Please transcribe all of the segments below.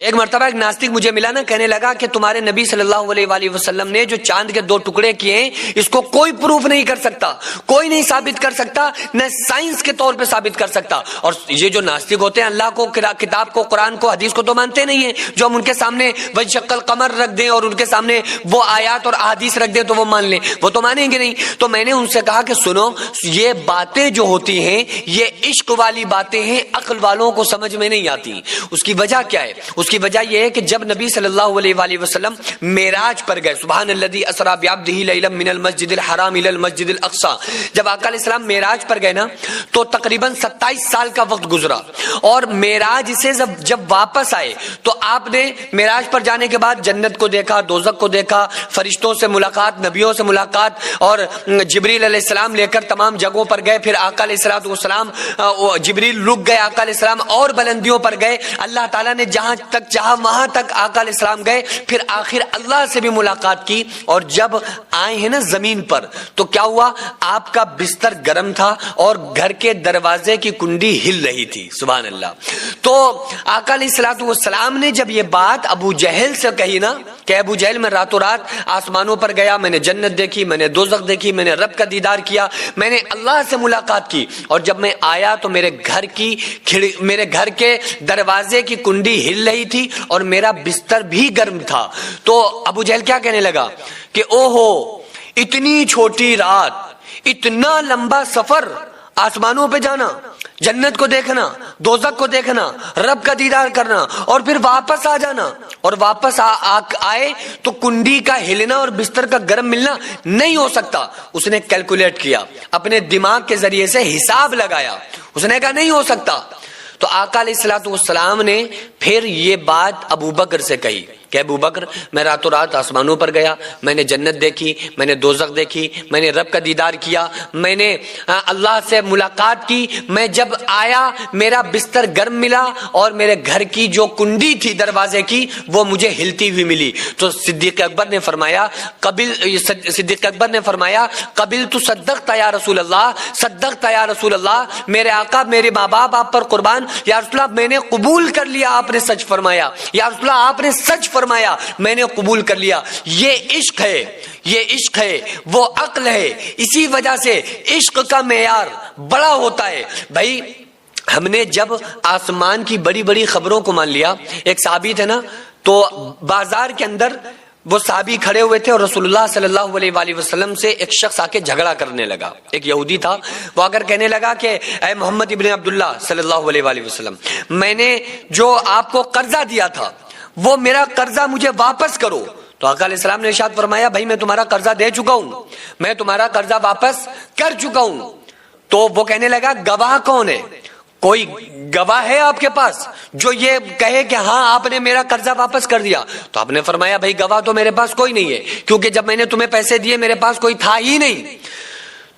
ایک مرتبہ ایک ناستک مجھے ملا نا، کہنے لگا کہ تمہارے نبی صلی اللہ علیہ وآلہ وسلم نے جو چاند کے 2 ٹکڑے کیے ہیں اس کو کوئی پروف نہیں کر سکتا، کوئی نہیں ثابت کر سکتا، نہ سائنس کے طور پہ ثابت کر سکتا۔ اور یہ جو ناستک ہوتے ہیں اللہ کو، کتاب کو، قرآن کو، حدیث کو تو مانتے نہیں ہیں، جو ہم ان کے سامنے وانشق القمر رکھ دیں اور ان کے سامنے وہ آیات اور احادیث رکھ دیں تو وہ مان لیں، وہ تو مانیں گے نہیں۔ تو میں نے ان سے کہا کہ سنو، یہ باتیں جو ہوتی ہیں یہ عشق والی باتیں ہیں، عقل والوں کو سمجھ میں نہیں آتی۔ اس کی وجہ کیا ہے؟ اس کی وجہ یہ ہے کہ جب نبی صلی اللہ علیہ وآلہ وسلم معراج پر گئے، سبحان الذی اسری بعبدہ لیلا من المسجد الحرام الی المسجد الاقصی، جب آقا علیہ السلام معراج پر گئے نا تو تقریباً 27 سال کا وقت گزرا، اور معراج سے جب واپس آئے تو آپ نے معراج پر جانے کے بعد جنت کو دیکھا، دوزخ کو دیکھا، فرشتوں سے ملاقات، نبیوں سے ملاقات، اور جبریل علیہ السلام لے کر تمام جگہوں پر گئے۔ پھر آقا علیہ السلام جبریل رک گئے، آقا علیہ السلام اور بلندیوں پر گئے، اللہ تعالیٰ نے جہاں تک چاہا وہاں تک آقا علیہ السلام گئے، پھر آخر اللہ سے بھی ملاقات کی۔ اور جب آئے ہیں نا زمین پر تو کیا ہوا؟ آپ کا بستر گرم تھا اور گھر کے دروازے کی کنڈی ہل رہی تھی، سبحان اللہ۔ تو آقا علیہ السلام نے جب یہ بات ابو جہل سے کہی نا کہ ابو جہل میں راتوں رات آسمانوں پر گیا، میں نے جنت دیکھی، میں نے دوزخ دیکھی، میں نے رب کا دیدار کیا، میں نے اللہ سے ملاقات کی، اور جب میں آیا تو میرے گھر کے دروازے کی کنڈی ہل رہی تھی اور میرا بستر بھی گرم تھا۔ تو ابو جہل کیا کہنے لگا کہ اوہو، اتنی چھوٹی رات، اتنا لمبا سفر، آسمانوں پہ جانا، جنت کو دیکھنا، دوزخ کو دیکھنا، رب کا دیدار کرنا، اور پھر واپس آ جانا، اور واپس آئے تو کنڈی کا ہلنا اور بستر کا گرم ملنا نہیں ہو سکتا۔ اس نے کیلکولیٹ کیا، اپنے دماغ کے ذریعے سے حساب لگایا، اس نے کہا نہیں ہو سکتا۔ تو آقا علیہ السلام نے پھر یہ بات ابو بکر سے کہی کہ ابو بکر، میں راتوں رات آسمانوں پر گیا، میں نے جنت دیکھی، میں نے دوزخ دیکھی، میں نے رب کا دیدار کیا، میں نے اللہ سے ملاقات کی، میں جب آیا میرا بستر گرم ملا اور میرے گھر کی جو کنڈی تھی دروازے کی وہ مجھے ہلتی ہوئی ملی۔ تو صدیق اکبر نے فرمایا قبل تو صدقت یا رسول اللہ، صدقت یا رسول اللہ، میرے آقا، میرے ماں باپ آپ پر قربان، یا رسول اللہ میں نے قبول کر لیا، آپ نے سچ فرمایا، یا رسول اللہ آپ نے سچ فرمایا، میں نے قبول کر لیا۔ یہ عشق ہے، یہ عشق ہے، وہ عقل ہے۔ اسی وجہ سے عشق کا معیار بڑا ہوتا ہے۔ بھائی ہم نے جب آسمان کی بڑی بڑی خبروں کو مان لیا، ایک صحابی تھے نا، تو بازار کے اندر وہ صحابی کھڑے ہوئے تھے اور رسول اللہ صلی اللہ علیہ وآلہ وسلم سے ایک شخص آ کے جھگڑا کرنے لگا، ایک یہودی تھا، وہ اگر کہنے لگا کہ اے محمد ابن عبداللہ صلی اللہ علیہ وآلہ وسلم، میں نے جو آپ کو قرضہ دیا تھا وہ میرا قرضہ مجھے واپس کرو۔ تو آقا علیہ السلام نے ارشاد فرمایا بھائی میں تمہارا قرضہ دے چکا ہوں، میں تمہارا قرضہ واپس کر چکا ہوں۔ تو وہ کہنے لگا گواہ کون ہے؟ کوئی گواہ ہے آپ کے پاس جو یہ کہے کہ ہاں آپ نے میرا قرضہ واپس کر دیا؟ تو آپ نے فرمایا بھائی گواہ تو میرے پاس کوئی نہیں ہے، کیونکہ جب میں نے تمہیں پیسے دیے میرے پاس کوئی تھا ہی نہیں۔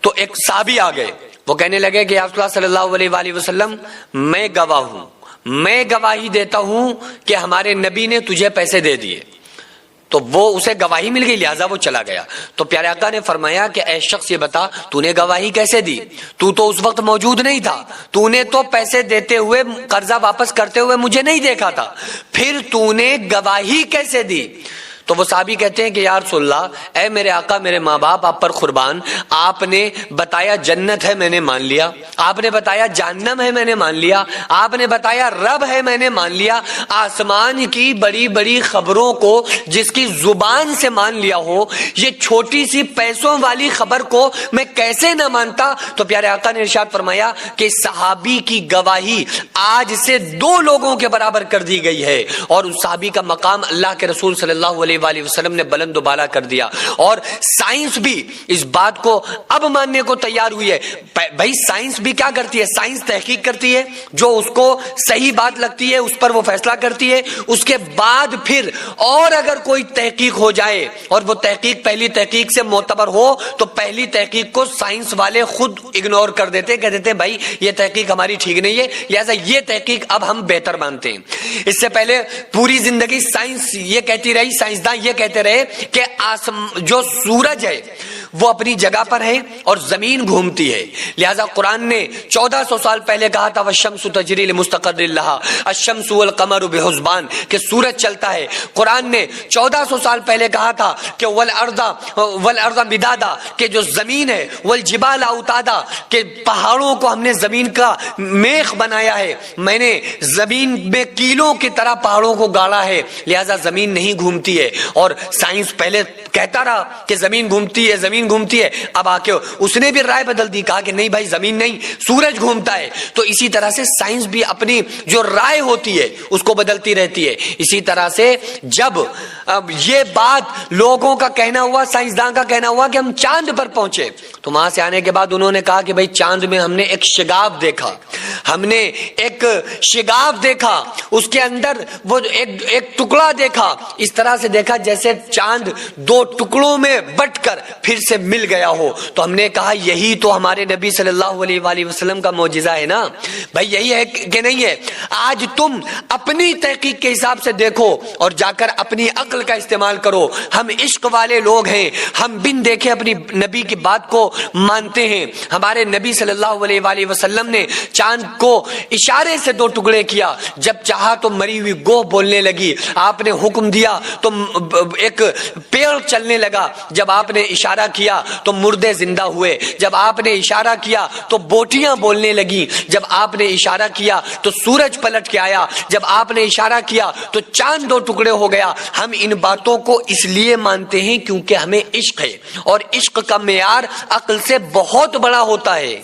تو ایک صحابی آ گئے، وہ کہنے لگے کہ یا رسول اللہ صلی اللہ علیہ وآلہ وسلم، میں گواہ ہوں، میں گواہی دیتا ہوں کہ ہمارے نبی نے تجھے پیسے دے دیے۔ تو وہ اسے گواہی مل گئی، لہذا وہ چلا گیا۔ تو پیارے آقا نے فرمایا کہ اے شخص یہ بتا تو نے گواہی کیسے دی؟ تو تو اس وقت موجود نہیں تھا، تو نے تو پیسے دیتے ہوئے، قرضہ واپس کرتے ہوئے مجھے نہیں دیکھا تھا، پھر تو نے گواہی کیسے دی؟ تو وہ صحابی کہتے ہیں کہ یا رسول اللہ، اے میرے آقا، میرے ماں باپ آپ پر قربان، آپ نے بتایا جنت ہے میں نے مان لیا، آپ نے بتایا جہنم ہے میں نے مان لیا، آپ نے بتایا رب ہے میں نے مان لیا، آسمان کی بڑی بڑی خبروں کو جس کی زبان سے مان لیا ہو، یہ چھوٹی سی پیسوں والی خبر کو میں کیسے نہ مانتا؟ تو پیارے آقا نے ارشاد فرمایا کہ صحابی کی گواہی آج سے 2 لوگوں کے برابر کر دی گئی ہے، اور اس صحابی کا مقام اللہ کے رسول صلی اللہ علیہ وآلہ وسلم نے بلند و بالا کر دیا۔ اور سائنس بھی اس بات کو اب ماننے کو تیار ہوئی ہے۔ بھائی سائنس بھی کیا کرتی ہے؟ سائنس تحقیق کرتی ہے، جو اس کو صحیح بات لگتی ہے اس پر وہ فیصلہ کرتی ہے، اس کے بعد پھر اور اگر کوئی تحقیق ہو جائے اور وہ تحقیق پہلی تحقیق سے معتبر ہو تو پہلی تحقیق کو سائنس والے خود اگنور کر دیتے، کہہ دیتے بھائی یہ تحقیق ہماری ٹھیک نہیں ہے، لہذا یہ تحقیق اب ہم بہتر مانتے ہیں۔ اس سے پہلے پوری زندگی سائنس یہ کہتی رہی، سائنسدان یہ کہتے رہے کہ جو سورج ہے وہ اپنی جگہ پر ہے اور زمین گھومتی ہے. لہذا قرآن نے 1400 سال پہلے کہا تھا وَالشَّمْسُ تَجْرِي لِمُسْتَقَرٍّ لَهَا الشَّمْسُ وَالْقَمَرُ بِحُسْبَانٍ کہ سورج چلتا ہے. قرآن نے 1400 سال پہلے کہا تھا کہ وَالْأَرْضَ مِدَادًا کہ جو زمین ہے وَالْجِبَالَ أَوْتَادًا کہ پہاڑوں کو ہم نے زمین کا میخ بنایا ہے, میں نے زمین میں کیلوں کی طرح پہاڑوں کو گاڑا ہے, لہذا زمین نہیں گھومتی ہے. اور سائنس پہلے کہتا رہا کہ زمین گھومتی ہے زمین گھومتی ہے, اب آ کے اس نے بھی رائے بدل دی, کہا کہ نہیں بھائی زمین نہیں سورج گھومتا ہے. تو اسی طرح سے سائنس بھی اپنی جو رائے ہوتی ہے اس کو بدلتی رہتی ہے. اسی طرح سے جب یہ بات لوگوں کا کہنا ہوا, سائنسدان کا کہنا ہوا کہ ہم چاند پر پہنچے, تو وہاں سے آنے کے بعد انہوں نے کہا کہ بھائی چاند میں ہم نے ایک شگاف دیکھا, ہم نے ایک شگاف دیکھا, اس کے اندر وہ ایک ٹکڑا دیکھا, اس طرح سے دیکھا جیسے چاند دو ٹکڑوں میں بٹ کر پھر سے مل گیا ہو. تو ہم نے کہا یہی تو ہمارے نبی صلی اللہ علیہ وآلہ وسلم کا معجزہ ہے نا بھائی, یہی ہے کہ نہیں ہے؟ آج تم اپنی تحقیق کے حساب سے دیکھو اور جا کر اپنی عقل کا استعمال کرو. ہم عشق والے لوگ ہیں, ہم بن دیکھے اپنی نبی کی بات کو مانتے ہیں. ہمارے نبی صلی اللہ علیہ وآلہ وسلم نے چاند کو اشارے سے دو ٹکڑے کیا, جب چاہا تو مری ہوئی گوہ بولنے لگی, آپ نے حکم دیا تو ایک پیڑ چلنے لگا, جب آپ نے اشارہ کیا تو مردے زندہ ہوئے, جب آپ نے اشارہ کیا تو بوٹیاں بولنے لگی, جب آپ نے اشارہ کیا تو سورج پلٹ کے آیا, جب آپ نے اشارہ کیا تو چاند دو ٹکڑے ہو گیا. ہم ان باتوں کو اس لیے مانتے ہیں کیونکہ ہمیں عشق ہے, اور عشق کا معیار عقل سے بہت بڑا ہوتا ہے.